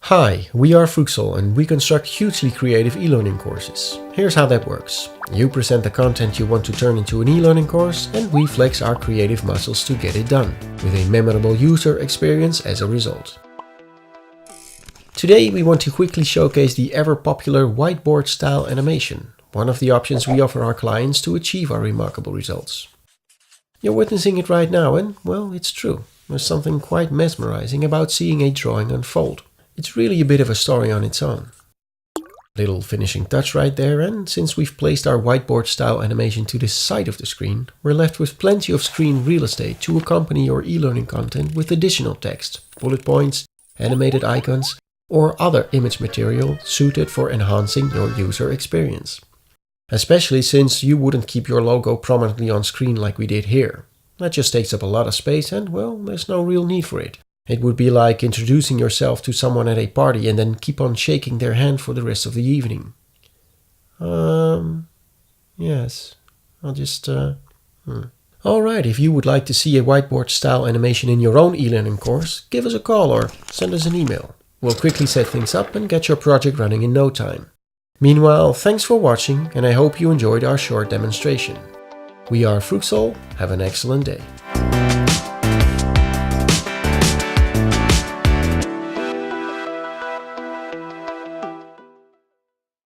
Hi, we are Frooxl and we construct hugely creative e-learning courses. Here's how that works. You present the content you want to turn into an e-learning course and we flex our creative muscles to get it done, with a memorable user experience as a result. Today we want to quickly showcase the ever-popular whiteboard-style animation, one of the options we offer our clients to achieve our remarkable results. You're witnessing it right now and, well, it's true. There's something quite mesmerizing about seeing a drawing unfold. It's really a bit of a story on its own. Little finishing touch right there, and since we've placed our whiteboard style animation to the side of the screen, we're left with plenty of screen real estate to accompany your e-learning content with additional text, bullet points, animated icons, or other image material suited for enhancing your user experience. Especially since you wouldn't keep your logo prominently on screen like we did here. That just takes up a lot of space and, well, there's no real need for it. It would be like introducing yourself to someone at a party and then keep on shaking their hand for the rest of the evening. Yes, I'll just, Alright, if you would like to see a whiteboard style animation in your own e-learning course, give us a call or send us an email. We'll quickly set things up and get your project running in no time. Meanwhile, thanks for watching and I hope you enjoyed our short demonstration. We are Frooxl, have an excellent day.